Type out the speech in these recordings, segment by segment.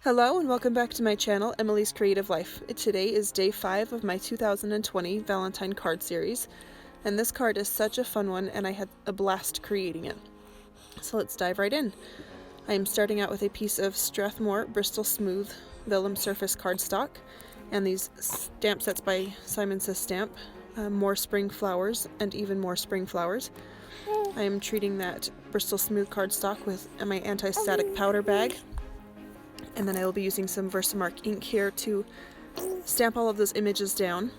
Hello and welcome back to my channel, Emily's Creative Life. Today is day 5 of my 2020 Valentine card series, and this card is such a fun one and I had a blast creating it. So let's dive right in. I am starting out with a piece of Strathmore Bristol Smooth Vellum Surface cardstock and these stamp sets by Simon Says Stamp, More Spring Flowers and Even More Spring Flowers. I am treating that Bristol Smooth cardstock with my antistatic powder bag. And then I will be using some Versamark ink here to stamp all of those images down.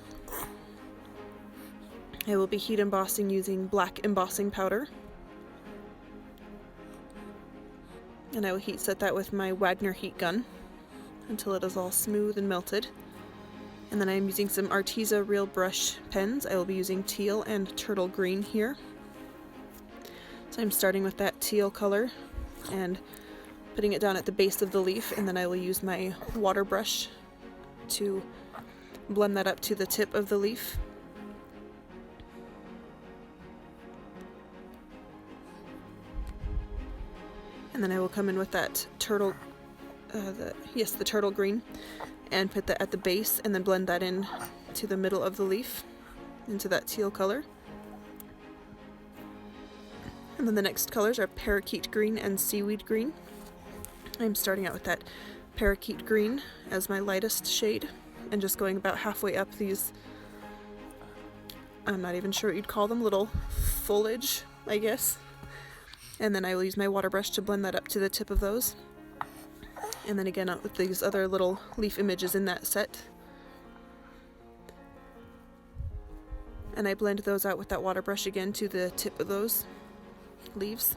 I will be heat embossing using black embossing powder. And I will heat set that with my Wagner heat gun until it is all smooth and melted. And then I am using some Arteza real brush pens. I will be using teal and turtle green here. So I'm starting with that teal color and putting it down at the base of the leaf, and then I will use my water brush to blend that up to the tip of the leaf. And then I will come in with that turtle, the turtle green, and put that at the base, and then blend that in to the middle of the leaf, into that teal color. And then the next colors are parakeet green and seaweed green. I'm starting out with that parakeet green as my lightest shade and just going about halfway up these, I'm not even sure what you'd call them, little foliage, I guess. And then I will use my water brush to blend that up to the tip of those. And then again with these other little leaf images in that set. And I blend those out with that water brush again to the tip of those leaves.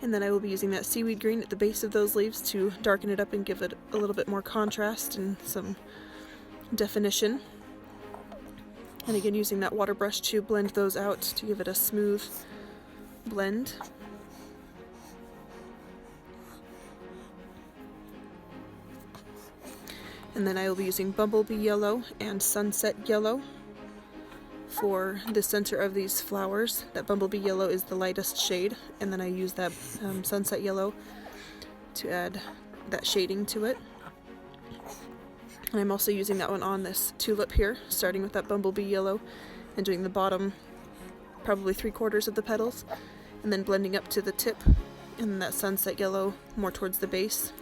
And then I will be using that seaweed green at the base of those leaves to darken it up and give it a little bit more contrast and some definition. And again using that water brush to blend those out to give it a smooth blend. And then I will be using bumblebee yellow and sunset yellow for the center of these flowers. That bumblebee yellow is the lightest shade, and then I use that sunset yellow to add that shading to it. And I'm also using that one on this tulip here, starting with that bumblebee yellow and doing the bottom probably 3/4 of the petals, and then blending up to the tip, and then that sunset yellow more towards the base.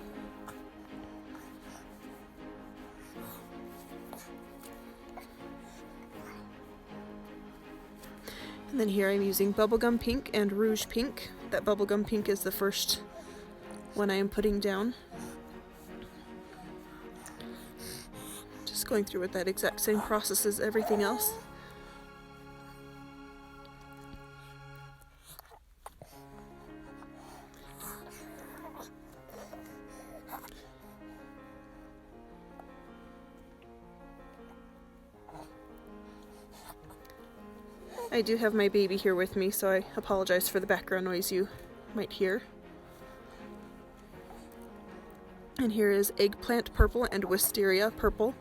And then here I'm using bubblegum pink and rouge pink. That bubblegum pink is the first one I am putting down. Just going through with that exact same process as everything else. I do have my baby here with me, so I apologize for the background noise you might hear. And here is eggplant purple and wisteria purple.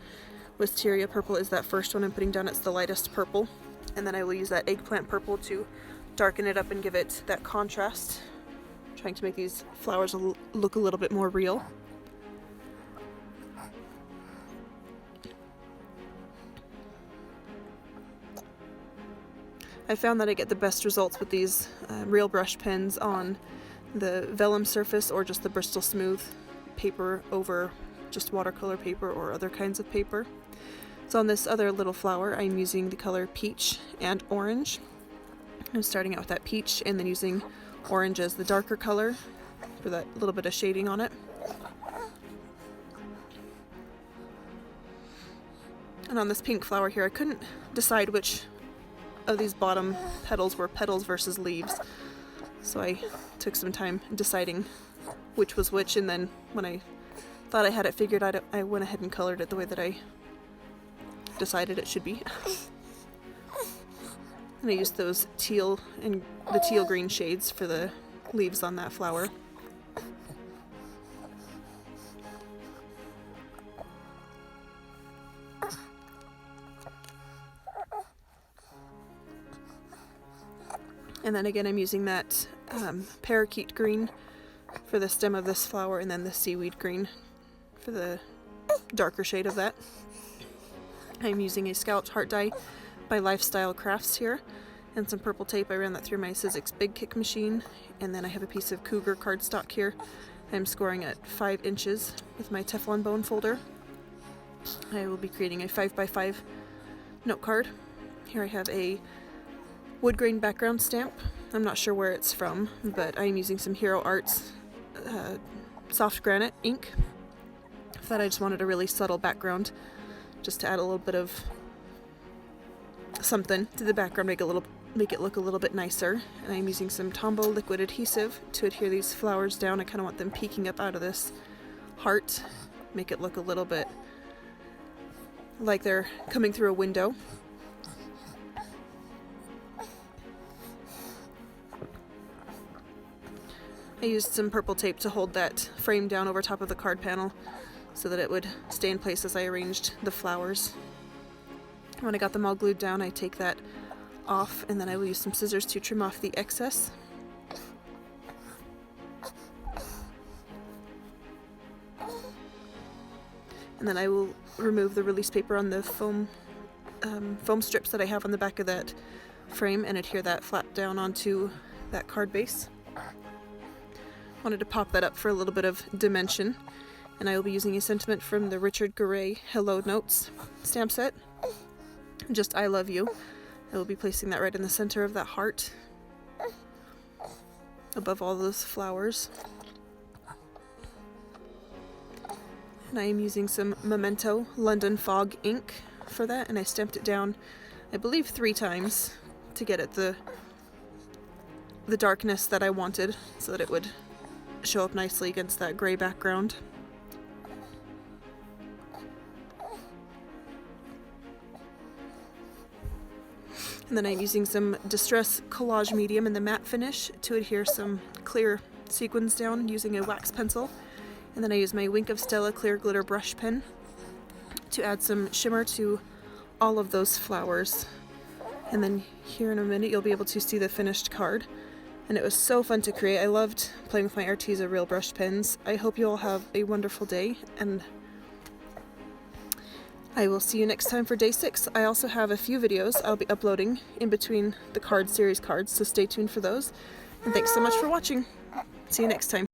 Wisteria purple is that first one I'm putting down, it's the lightest purple. And then I will use that eggplant purple to darken it up and give it that contrast, trying to make these flowers look a little bit more real. I found that I get the best results with these real brush pens on the vellum surface or just the Bristol Smooth paper over just watercolor paper or other kinds of paper. So on this other little flower, I'm using the color peach and orange. I'm starting out with that peach and then using orange as the darker color for that little bit of shading on it. And on this pink flower here, I couldn't decide which of these bottom petals were petals versus leaves, so I took some time deciding which was which, and then when I thought I had it figured out, I went ahead and colored it the way that I decided it should be. And I used those teal and the teal green shades for the leaves on that flower. And then again, I'm using that parakeet green for the stem of this flower, and then the seaweed green for the darker shade of that. I'm using a scalloped heart die by Lifestyle Crafts here, and some purple tape. I ran that through my Sizzix Big Kick machine, and then I have a piece of cougar cardstock here. I'm scoring at 5 inches with my Teflon bone folder. I will be creating a 5x5 note card. Here I have a wood grain background stamp. I'm not sure where it's from, but I'm using some Hero Arts soft granite ink. I thought I just wanted a really subtle background, just to add a little bit of something to the background, make it look a little bit nicer. And I'm using some Tombow liquid adhesive to adhere these flowers down. I kind of want them peeking up out of this heart, make it look a little bit like they're coming through a window. I used some purple tape to hold that frame down over top of the card panel so that it would stay in place as I arranged the flowers. When I got them all glued down, I take that off, and then I will use some scissors to trim off the excess. And then I will remove the release paper on the foam strips that I have on the back of that frame and adhere that flat down onto that card base. Wanted to pop that up for a little bit of dimension, and I will be using a sentiment from the Richard Garay Hello Notes stamp set. Just I love you. I will be placing that right in the center of that heart, above all those flowers. And I am using some Memento London fog ink for that, and I stamped it down, I believe 3 times to get it the darkness that I wanted, so that it would show up nicely against that gray background. And then I'm using some Distress Collage Medium in the matte finish to adhere some clear sequins down using a wax pencil. And then I use my Wink of Stella clear glitter brush pen to add some shimmer to all of those flowers. And then here in a minute you'll be able to see the finished card. And it was so fun to create. I loved playing with my Arteza real brush pens. I hope you all have a wonderful day, and I will see you next time for day 6. I also have a few videos I'll be uploading in between the card series cards, so stay tuned for those. And thanks so much for watching. See you next time.